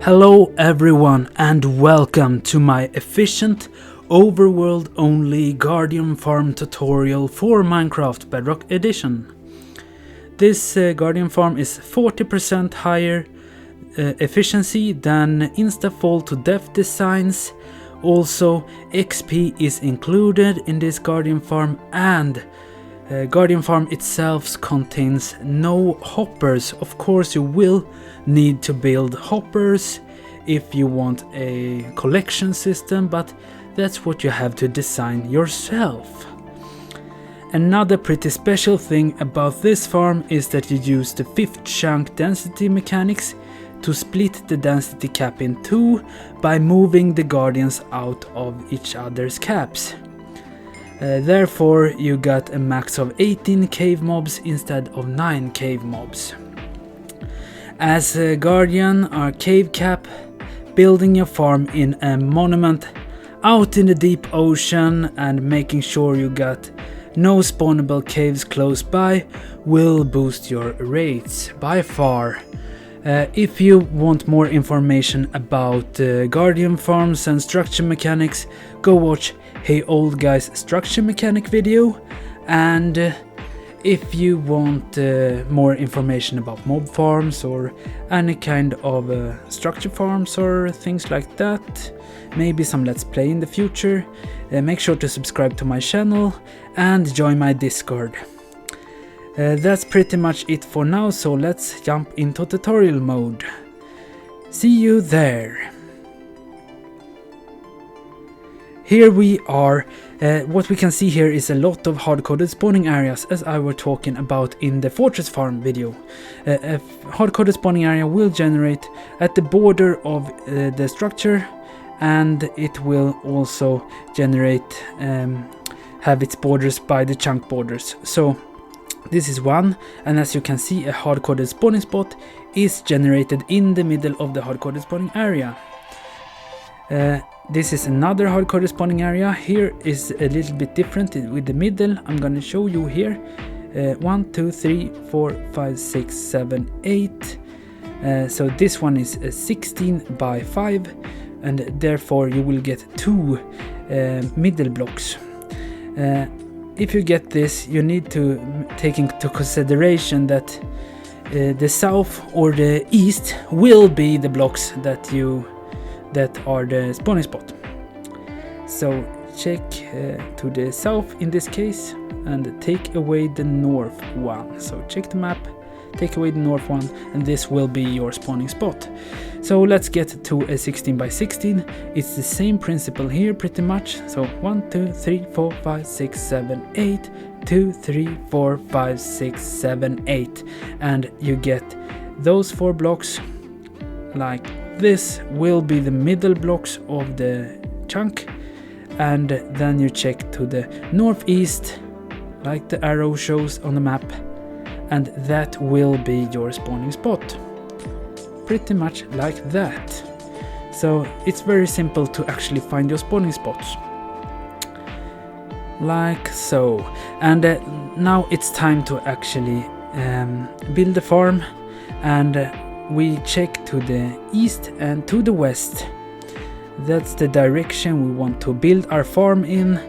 Hello everyone and welcome to my efficient overworld only Guardian farm tutorial for Minecraft Bedrock Edition. This Guardian farm is 40% higher efficiency than Instafall to Death designs. Also XP is included in this Guardian farm, and Guardian farm itself contains no hoppers. Of course you will need to build hoppers if you want a collection system, but that's what you have to design yourself. Another pretty special thing about this farm is that you use the 5th chunk density mechanics to split the density cap in two by moving the guardians out of each other's caps. Therefore you got a max of 18 cave mobs instead of 9 cave mobs. As a guardian or cave cap, building your farm in a monument out in the deep ocean and making sure you got no spawnable caves close by will boost your rates by far. If you want more information about guardian farms and structure mechanics, go watch Hey Old Guy's structure mechanic video, and if you want more information about mob farms or any kind of structure farms or things like that, maybe some let's play in the future, make sure to subscribe to my channel and join my Discord. That's pretty much it for now, so let's jump into tutorial mode. See you there. Here we are. What we can see here is a lot of hard-coded spawning areas, as I were talking about in the fortress farm video. A hard-coded spawning area will generate at the border of the structure, and it will also generate have its borders by the chunk borders. So this is one, and as you can see, a hard-coded spawning spot is generated in the middle of the hard-coded spawning area. This is another hard-coded spawning area. Here is a little bit different with the middle. I'm gonna show you here. 1, 2, 3, 4, 5, 6, 7, 8. So this one is 16 by 5, and therefore you will get 2 middle blocks. If you get this, you need to take into consideration that the south or the east will be the blocks that are the spawning spot. So check to the south in this case and take away the north one. So check the map, take away the north one, and this will be your spawning spot. So let's get to a 16 by 16. It's the same principle here pretty much. So 1, 2, 3, 4, 5, 6, 7, 8, 2, 3, 4, 5, 6, 7, 8, and you get those 4 blocks. Like this will be the middle blocks of the chunk, and then you check to the northeast like the arrow shows on the map, and that will be your spawning spot. Pretty much like that. So it's very simple to actually find your spawning spots. Like so. And now it's time to actually build the farm, and we check to the east and to the west. That's the direction we want to build our farm in.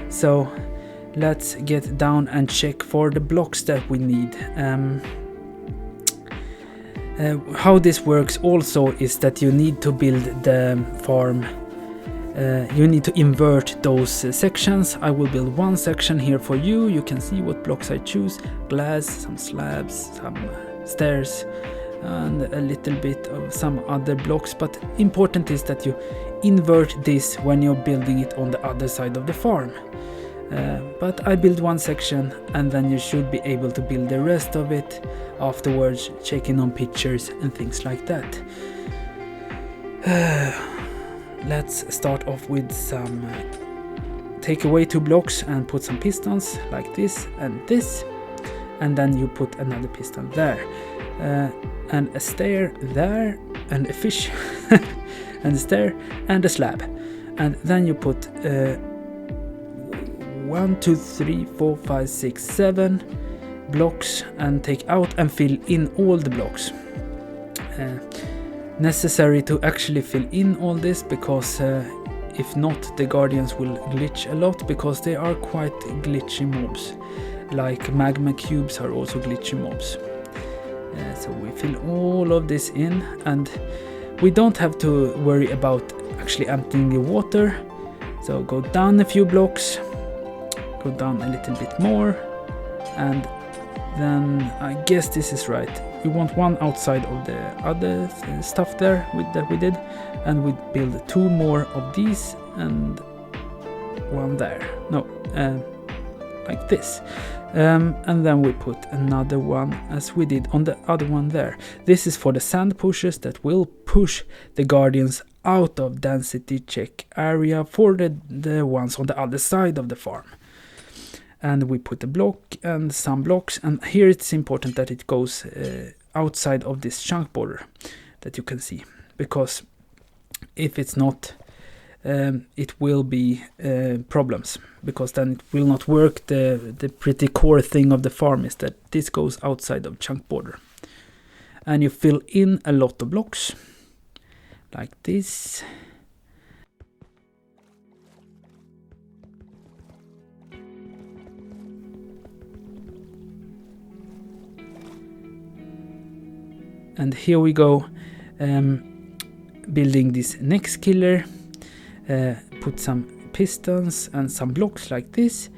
So let's get down and check for the blocks that we need. How this works also is that you need to build the farm. You need to invert those sections. I will build one section here for you. You can see what blocks I choose. Glass, some slabs, some stairs, and a little bit of some other blocks, but important is that you invert this when you're building it on the other side of the farm. But I build one section, and then you should be able to build the rest of it afterwards, checking on pictures and things like that. Let's start off with some take away 2 blocks and put some pistons like this, and then you put another piston there. And a stair there, and a fish, and a stair, and a slab. And then you put 1, 2, 3, 4, 5, 6, 7 blocks and take out and fill in all the blocks. necessary to actually fill in all this, because if not, the guardians will glitch a lot, because they are quite glitchy mobs. Like magma cubes are also glitchy mobs. So we fill all of this in, and we don't have to worry about actually emptying the water. So go down a few blocks, go down a little bit more, and then I guess this is right. We want one outside of the other stuff there that we did, and we build 2 more of these and 1 there. No, like this. And then we put another one as we did on the other one there. This is for the sand pushers that will push the guardians out of density check area for the ones on the other side of the farm. And we put a block and some blocks, and here it's important that it goes outside of this chunk border that you can see, because if it's not, it will be problems, because then it will not work. The pretty core thing of the farm is that this goes outside of chunk border, and you fill in a lot of blocks like this. And here we go, building this next killer. Put some pistons and some blocks like this,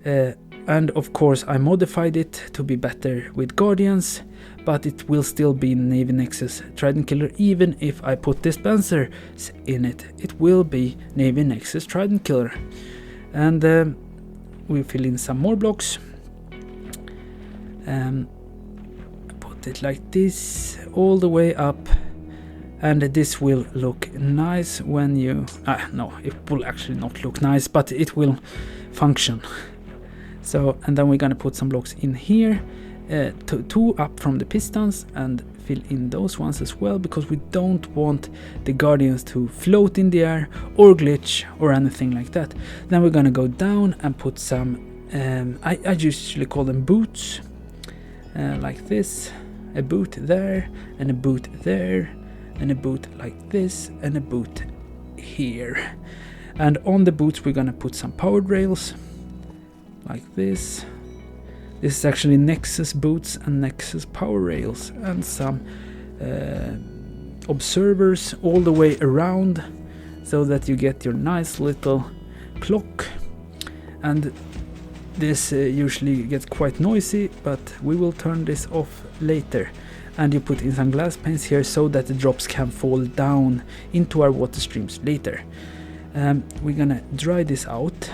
and of course I modified it to be better with guardians, but it will still be NavyNexus Trident killer. Even if I put dispensers in it, it will be NavyNexus Trident killer. And we fill in some more blocks, put it like this all the way up. And this will look nice when you... no, it will actually not look nice, but it will function. So, and then we're gonna put some blocks in here, 2 up from the pistons, and fill in those ones as well, because we don't want the guardians to float in the air or glitch or anything like that. Then we're gonna go down and put some... I usually call them boots, like this. A boot there, and a boot there, and a boot like this, and a boot here. And on the boots we're gonna put some powered rails like this. This is actually Nexus boots and Nexus power rails, and some observers all the way around, so that you get your nice little clock. And this usually gets quite noisy, but we will turn this off later. And you put in some glass panes here so that the drops can fall down into our water streams later. We're gonna dry this out.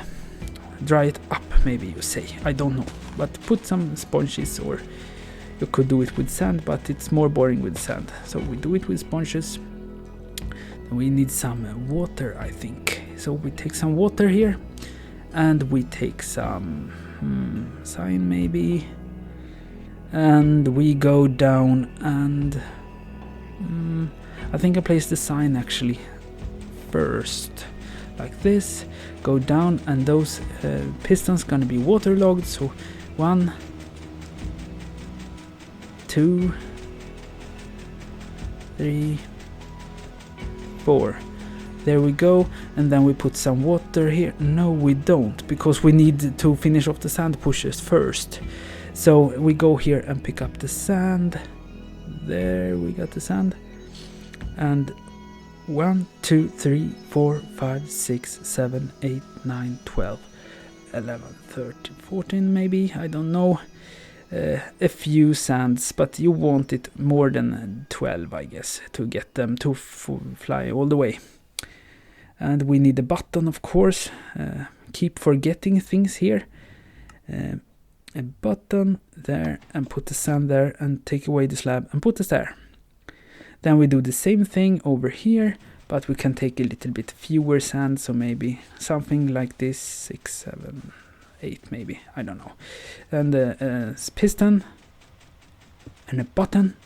Dry it up, maybe you say. I don't know. But put some sponges, or you could do it with sand, but it's more boring with sand. So we do it with sponges. We need some water, I think. So we take some water here. And we take some cyan maybe. And we go down, and I think I place the sign actually first, like this. Go down, and those pistons gonna be waterlogged. So 1, 2, 3, 4. There we go. And then we put some water here. No, we don't, because we need to finish off the sand pushers first. So we go here and pick up the sand. There we got the sand. And 1, 2, 3, 4, 5, 6, 7, 8, 9, 12, 11, 13, 14 maybe, I don't know. A few sands, but you want it more than 12, I guess, to get them to fly all the way. And we need a button, of course. Keep forgetting things here. A button there, and put the sand there, and take away the slab and put it there. Then we do the same thing over here, but we can take a little bit fewer sand, so maybe something like this, 6, 7, 8 maybe, I don't know. And a piston and a button.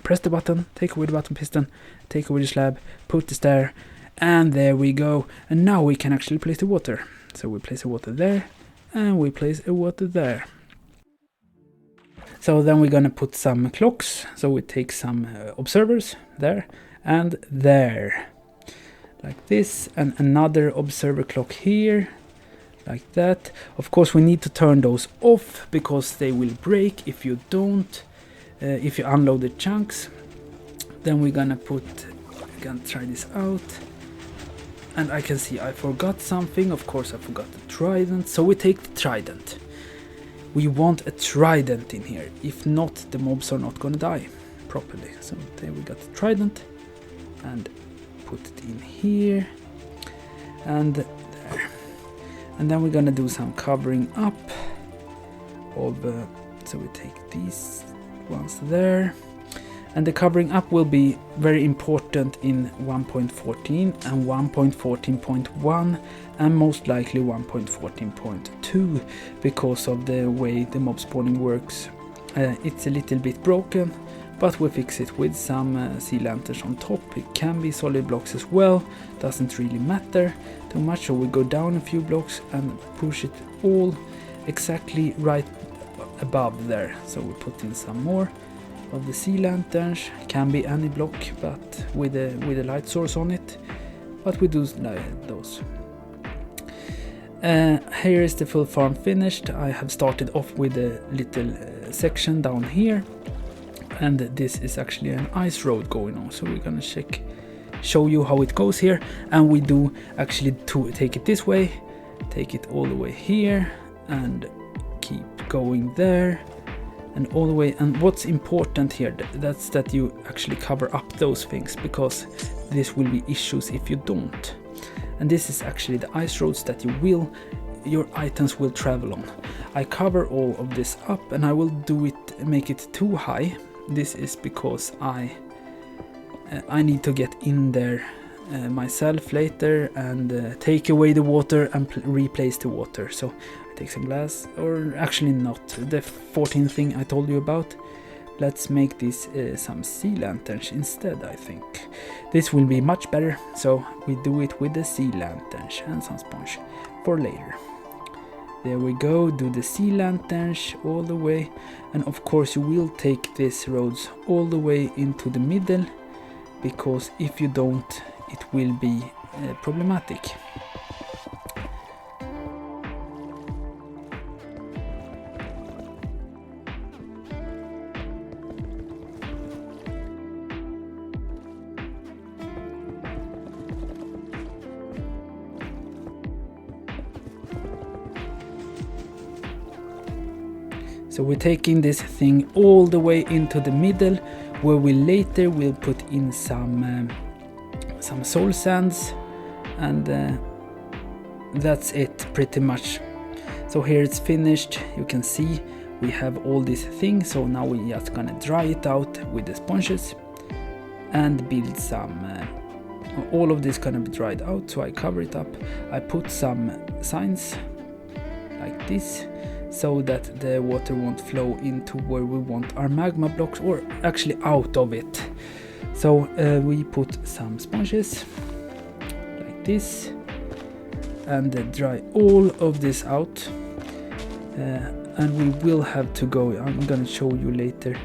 Press the button, take away the button piston, take away the slab, put this there, and there we go. And now we can actually place the water. So we place the water there, and we place a water there. So then we're gonna put some clocks. So we take some observers there and there, like this, and another observer clock here, like that. Of course we need to turn those off because they will break if you don't, if you unload the chunks. Then we're gonna try this out. And I can see I forgot something. Of course I forgot the trident. So we take the trident. We want a trident in here. If not, the mobs are not gonna die properly. So there we got the trident. And put it in here. And there. And then we're gonna do some covering up of... so we take these ones there. And the covering up will be very important in 1.14 and 1.14.1 and most likely 1.14.2 because of the way the mob spawning works. It's a little bit broken, but we fix it with some sea lanterns on top. It can be solid blocks as well, doesn't really matter too much. So we go down a few blocks and push it all exactly right above there. So we put in some more of the sea lanterns. Can be any block, but with a light source on it. But we do those. Here is the full farm finished. I have started off with a little section down here, and this is actually an ice road going on. So we're gonna show you how it goes here, and we do actually to take it this way, take it all the way here, and keep going there. And all the way, and what's important here, that's that you actually cover up those things, because this will be issues if you don't. And this is actually the ice roads that your items will travel on. I cover all of this up, and I will make it too high. This is because I need to get in there myself later and take away the water and replace the water. So take some glass, or actually not, the 14 thing I told you about. Let's make this some sea lanterns instead. I think this will be much better, so we do it with the sea lanterns and some sponge for later. There we go, do the sea lanterns all the way, and of course you will take these roads all the way into the middle, because if you don't, it will be problematic. So we're taking this thing all the way into the middle, where we later will put in some soul sands, and that's it pretty much. So here it's finished. You can see we have all these things. So now we're just gonna dry it out with the sponges and build some. All of this gonna be dried out, so I cover it up. I put some signs like this, so that the water won't flow into where we want our magma blocks, or actually out of it. So we put some sponges like this and dry all of this out. And we will have to go, I'm gonna show you later,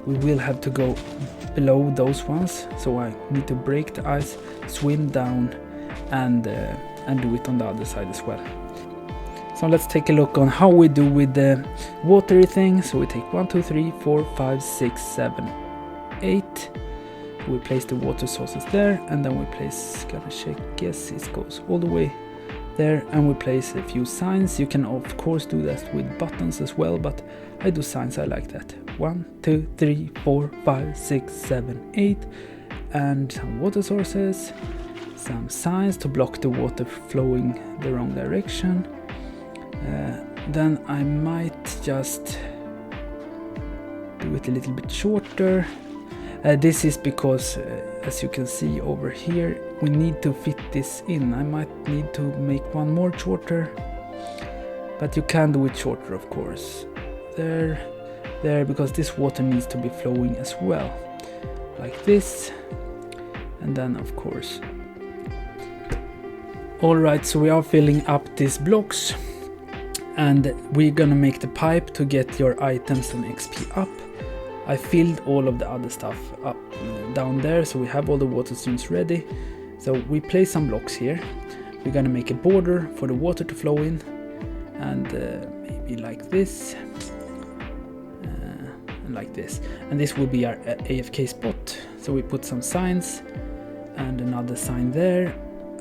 we will have to go below those ones. So I need to break the ice, swim down, and do it on the other side as well. So let's take a look on how we do with the watery thing. So we take 1, 2, 3, 4, 5, 6, 7, 8. We place the water sources there, and then we place, gotta check, yes, it goes all the way there, and we place a few signs. You can of course do that with buttons as well, but I do signs, I like that. 1, 2, 3, 4, 5, 6, 7, 8, and some water sources, some signs to block the water flowing the wrong direction. Then I might just do it a little bit shorter. This is because, as you can see over here, we need to fit this in. I might need to make one more shorter, but you can do it shorter, of course. There, because this water needs to be flowing as well, like this, and then of course. Alright, so we are filling up these blocks. and we're gonna make the pipe to get your items and XP up. I filled all of the other stuff up down there, so we have all the water streams ready. So we place some blocks here. We're gonna make a border for the water to flow in, and maybe like this, and like this. And this will be our AFK spot. So we put some signs and another sign there,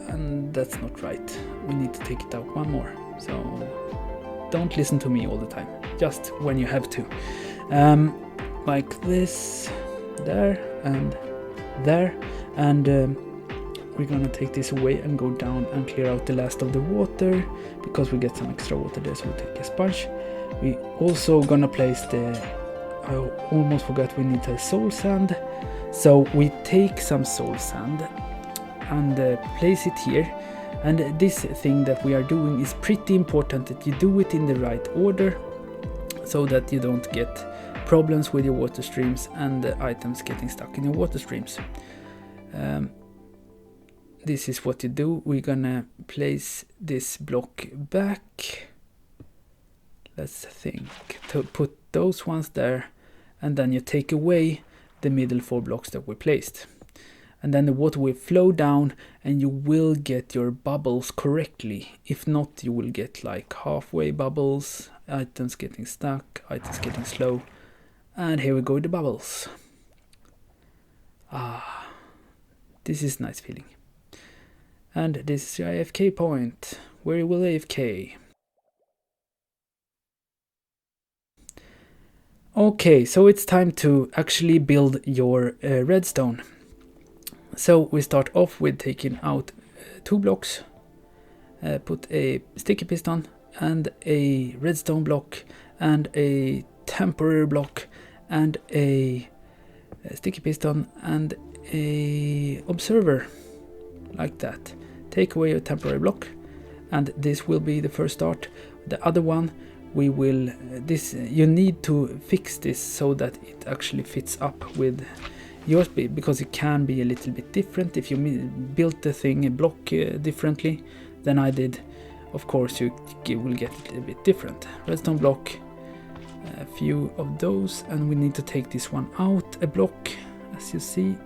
and that's not right. We need to take it out one more. So don't listen to me all the time, just when you have to. Like this, there, and we're gonna take this away and go down and clear out the last of the water, because we get some extra water there, so we'll take a sponge. We also gonna place I almost forgot, we need a soul sand. So we take some soul sand and place it here. And this thing that we are doing is pretty important that you do it in the right order, so that you don't get problems with your water streams and the items getting stuck in your water streams. This is what you do. We're gonna place this block back. Let's think, to put those ones there, and then you take away the middle 4 blocks that we placed. And then the water will flow down and you will get your bubbles correctly. If not, you will get like halfway bubbles, items getting stuck, items getting slow. And here we go with the bubbles. This is nice feeling. And this is your AFK point, where you will AFK. Okay, so it's time to actually build your redstone. So we start off with taking out 2 blocks, put a sticky piston and a redstone block and a temporary block and a sticky piston and a observer, like that. Take away your temporary block, and this will be the first start. The other one, we will you need to fix this so that it actually fits up with yours, because it can be a little bit different if you built the thing a block differently than I did. Of course you will get it a bit different. Redstone block, a few of those, and we need to take this one out a block, as you see.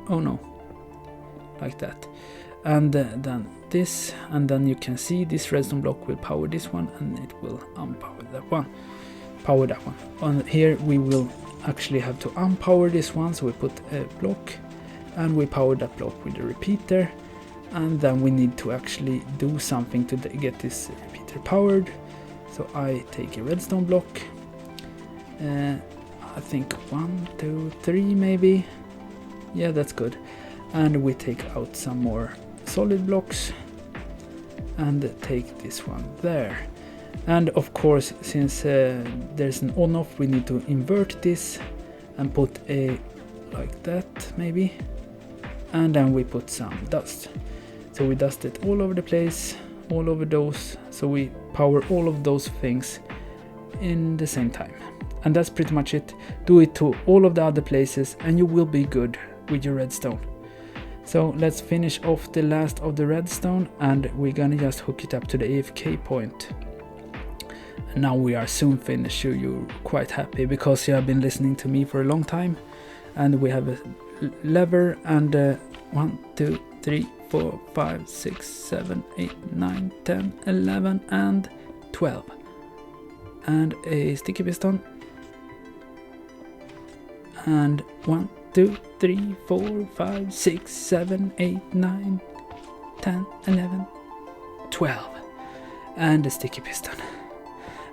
Oh no, like that. And then this, and then you can see this redstone block will power this one, and it will unpower that one, power that one. And here we will actually have to unpower this one, so we put a block and we power that block with a repeater, and then we need to actually do something to get this repeater powered. So I take a redstone block, I think 1, 2, 3 maybe, yeah, that's good. And we take out some more solid blocks and take this one there. And of course, since there's an on-off, we need to invert this and put a like that maybe, and then we put some dust. So we dust it all over the place, all over those, so we power all of those things in the same time. And that's pretty much it. Do it to all of the other places and you will be good with your redstone. So let's finish off the last of the redstone, and we're gonna just hook it up to the AFK point. And now we are soon finished. You're quite happy because you have been listening to me for a long time. And we have a lever and 1, 2, 3, 4, 5, 6, 7, 8, 9, 10, 11 and 12. And a sticky piston. And 1, 2, 3, 4, 5, 6, 7, 8, 9, 10, 11, 12. And a sticky piston.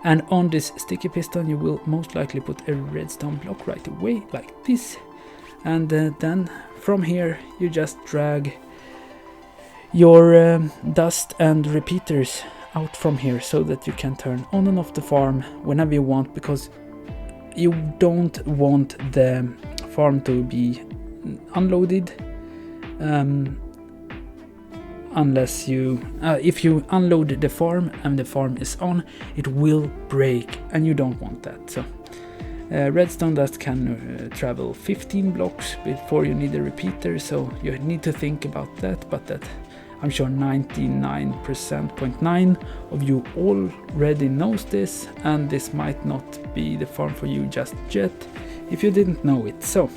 And on this sticky piston you will most likely put a redstone block right away, like this. And then from here you just drag your dust and repeaters out from here, so that you can turn on and off the farm whenever you want, because you don't want the farm to be unloaded unless you if you unload the farm and the farm is on, it will break, and you don't want that. So redstone dust can travel 15 blocks before you need a repeater, so you need to think about that, but that I'm sure 99.9% of you already knows this, and this might not be the farm for you just yet if you didn't know it. So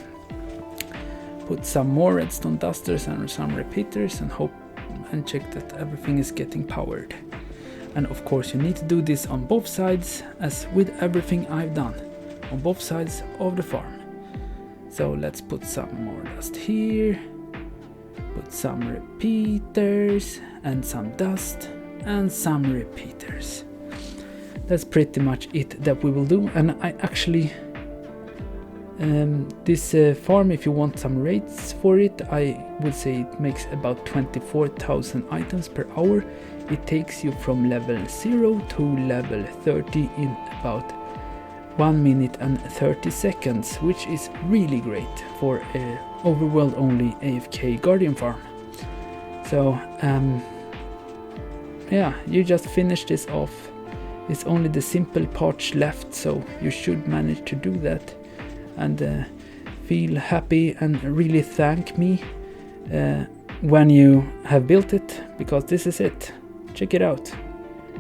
put some more redstone dusters and some repeaters and hope and check that everything is getting powered. And of course you need to do this on both sides, as with everything I've done, on both sides of the farm. So let's put some more dust here, put some repeaters and some dust and some repeaters. That's pretty much it that we will do. And I actually this farm, if you want some rates for it, I would say it makes about 24,000 items per hour. It takes you from level 0 to level 30 in about 1 minute and 30 seconds, which is really great for a overworld only AFK Guardian farm. So yeah, you just finish this off. It's only the simple parts left, so you should manage to do that and feel happy and really thank me when you have built it, because this is it. Check it out.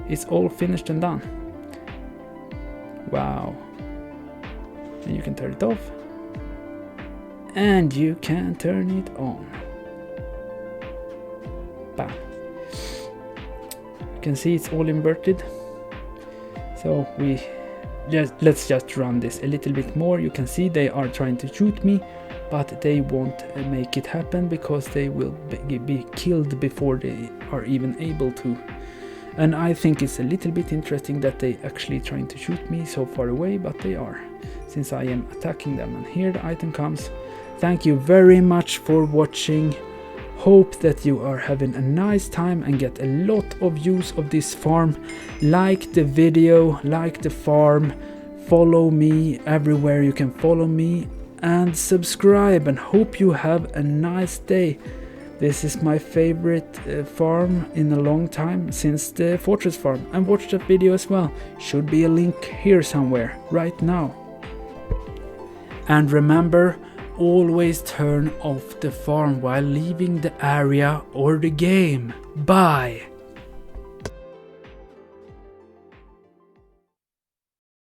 It's all finished and done. Wow. And you can turn it off. And you can turn it on. Bam. You can see it's all inverted. So let's just run this a little bit more. You can see they are trying to shoot me, but they won't make it happen because they will be killed before they are even able to. And I think it's a little bit interesting that they actually trying to shoot me so far away, but they are, since I am attacking them. And here the item comes. Thank you very much for watching. Hope that you are having a nice time and get a lot of use of this farm. Like the video, like the farm, follow me everywhere you can follow me, and subscribe, and hope you have a nice day. This is my favorite farm in a long time, since the fortress farm. And watch that video as well. Should be a link here somewhere right now. And remember, always turn off the farm while leaving the area or the game. Bye!